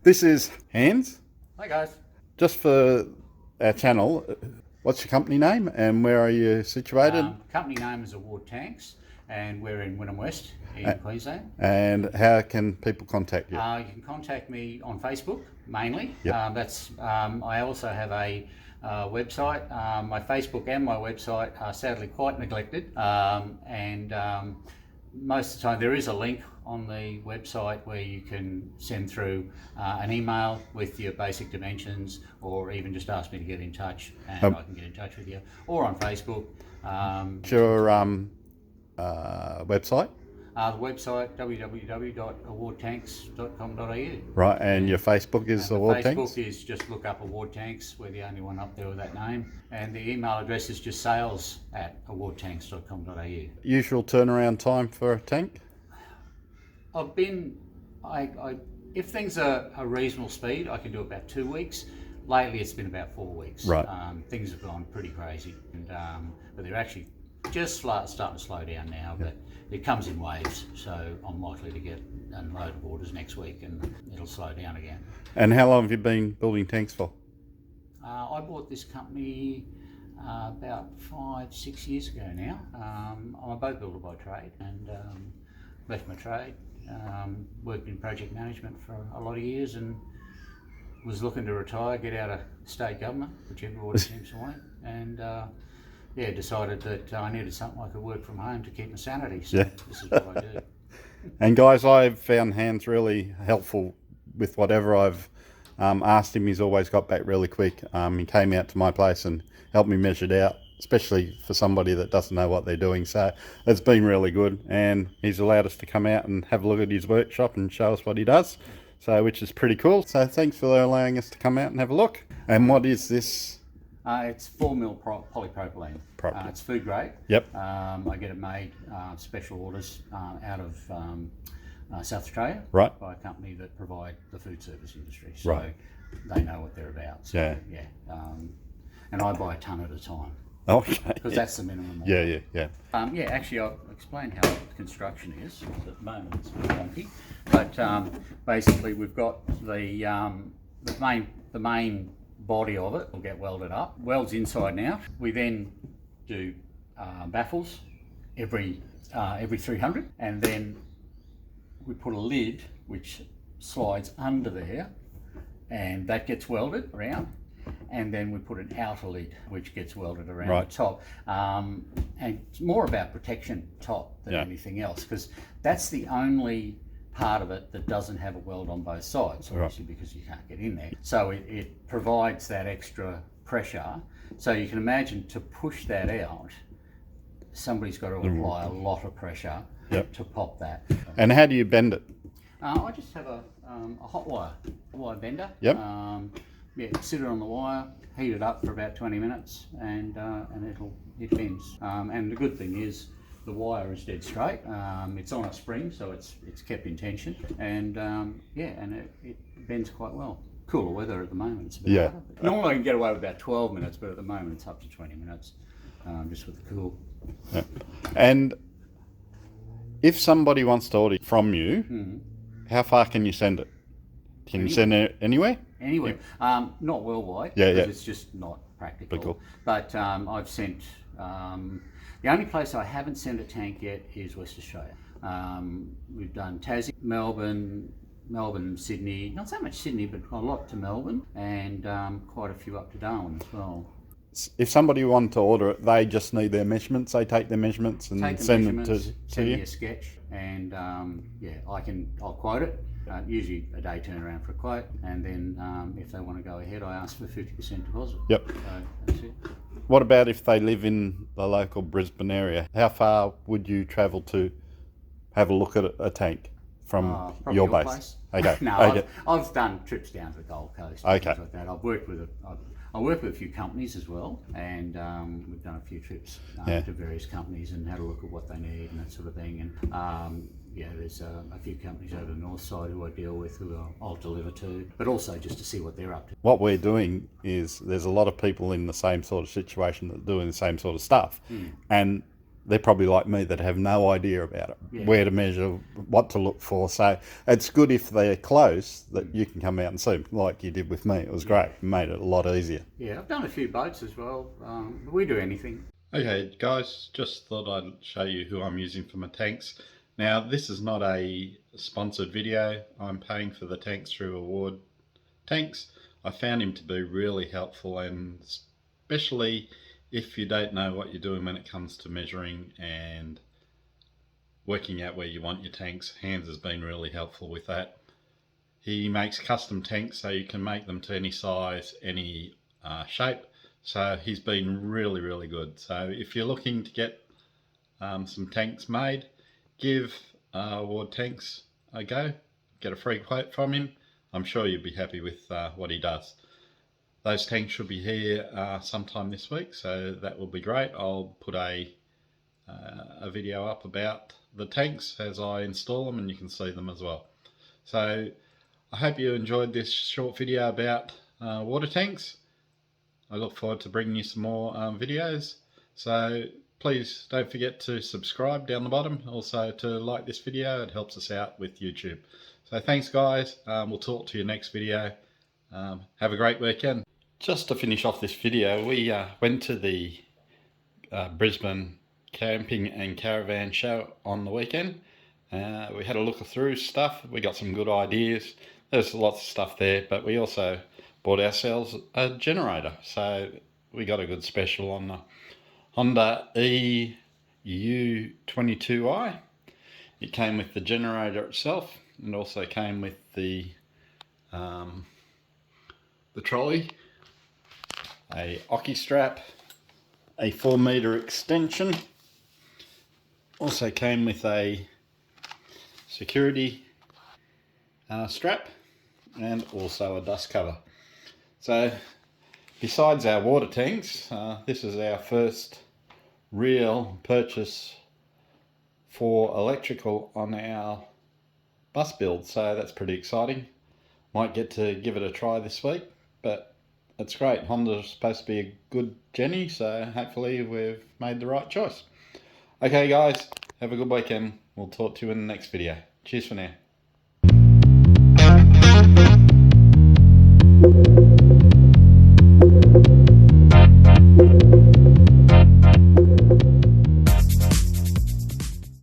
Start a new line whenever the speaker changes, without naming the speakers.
This is Hans.
Hi guys.
Just for our channel, what's your company name and where are you situated?
Company name is Award Tanks, and we're in Wynnum West in Queensland.
And how can people contact you?
You can contact me on Facebook mainly.
Yep.
I also have a website. My Facebook and my website are sadly quite neglected, and most of the time there is a link on the website where you can send through an email with your basic dimensions, or even just ask me to get in touch and I can get in touch with you, or on Facebook.
Your website?
The website www.awardtanks.com.au.
Right, and your Facebook is Award Tanks?
Facebook is just look up Award Tanks. We're the only one up there with that name. And the email address is just sales@awardtanks.com.au.
Usual turnaround time for a tank?
If things are a reasonable speed, I can do about 2 weeks. Lately, it's been about 4 weeks.
Right.
Things have gone pretty crazy, and but they're actually just starting to slow down now. But it comes in waves, so I'm likely to get a load of orders next week, and it'll slow down again.
And how long have you been building tanks for?
I bought this company about 5-6 years ago now. I'm a boat builder by trade, and left my trade. Worked in project management for a lot of years, and was looking to retire, get out of state government, which everybody seems to want, and decided that I needed something I could work from home to keep my sanity. So this is what I do.
And guys, I've found Hans really helpful with whatever I've asked him. He's always got back really quick. He came out to my place and helped me measure it out, especially for somebody that doesn't know what they're doing. So it's been really good, and he's allowed us to come out and have a look at his workshop and show us what he does, so which is pretty cool. So thanks for allowing us to come out and have a look. And what is this?
It's 4mm polypropylene. It's food grade.
Yep.
I get it made special orders out of South Australia,
right,
by a company that provide the food service industry. So
right,
they know what they're about. So, and I buy a ton at a time.
Okay.
Because that's the minimum.
Yeah.
Actually, I'll explain how the construction is. At the moment, it's a bit wonky, but basically, we've got the main body of it will get welded up. Welds inside and out. We then do baffles every 300, and then we put a lid which slides under there, and that gets welded around. And then we put an outer lid which gets welded around the top, and it's more about protection top than anything else, because that's the only part of it that doesn't have a weld on both sides, obviously, because you can't get in there. So it provides that extra pressure. So you can imagine, to push that out, somebody's got to apply a lot of pressure to pop that.
And how do you bend it?
I just have a hot wire bender.
Yep.
Sit it on the wire, heat it up for about 20 minutes, and it bends. And the good thing is the wire is dead straight. It's on a spring, so it's kept in tension, and it bends quite well. Cooler weather at the moment, it's a bit harder. Normally I can get away with about 12 minutes, but at the moment it's up to 20 minutes, just with the cool.
Yeah. And if somebody wants to order from you, how far can you send it? Can you send it anywhere?
Anywhere. Not worldwide, because it's just not practical. But I've sent, the only place I haven't sent a tank yet is West Australia. We've done Tassie, Melbourne, Sydney, not so much Sydney, but a lot to Melbourne, and quite a few up to Darwin as well.
If somebody wanted to order it, they just need their measurements. They take their measurements and send them to
send
you.
Me a sketch, and I'll quote it. Usually a day turnaround for a quote, and then if they want to go ahead, I ask for 50% deposit.
Yep.
So that's it.
What about if they live in the local Brisbane area? How far would you travel to have a look at a tank from your base?
Place.
Okay.
No, I've done trips down to the Gold Coast. And things like that. I've worked with I work with a few companies as well, and we've done a few trips to various companies and had a look at what they need and that sort of thing. And there's a few companies over the north side who I deal with, who I'll deliver to, but also just to see what they're up to.
What we're doing is there's a lot of people in the same sort of situation that are doing the same sort of stuff, and they're probably like me that have no idea about it,
Yeah.
where to measure, what to look for. So it's good if they're close that you can come out and see them, like you did with me. It was great. It made it a lot easier.
Yeah, I've done a few boats as well. We do anything.
Okay guys, just thought I'd show you who I'm using for my tanks. Now this is not a sponsored video. I'm paying for the tanks through Award Tanks. I found him to be really helpful, and especially if you don't know what you're doing when it comes to measuring and working out where you want your tanks. Hans has been really helpful with that. He makes custom tanks so you can make them to any size, any shape. So he's been really good. So if you're looking to get some tanks made, give Award Tanks a go. Get a free quote from him. I'm sure you'll be happy with what he does. Those tanks should be here sometime this week, so that will be great. I'll put a video up about the tanks as I install them, and you can see them as well. So I hope you enjoyed this short video about water tanks. I look forward to bringing you some more videos. So please don't forget to subscribe down the bottom. Also to like this video, it helps us out with YouTube. So thanks guys, we'll talk to you next video. Have a great weekend. Just to finish off this video, we went to the Brisbane Camping and Caravan Show on the weekend. We had a look through stuff. We got some good ideas. There's lots of stuff there, but we also bought ourselves a generator. So we got a good special on the Honda EU22i. It came with the generator itself, and also came with the trolley, a ocky strap, a 4-meter extension. Also came with a security strap, and also a dust cover. So besides our water tanks, this is our first real purchase for electrical on our bus build, so that's pretty exciting. Might get to give it a try this week, but it's great. Honda's supposed to be a good Jenny, so hopefully we've made the right choice. Okay guys, have a good weekend. We'll talk to you in the next video. Cheers for now.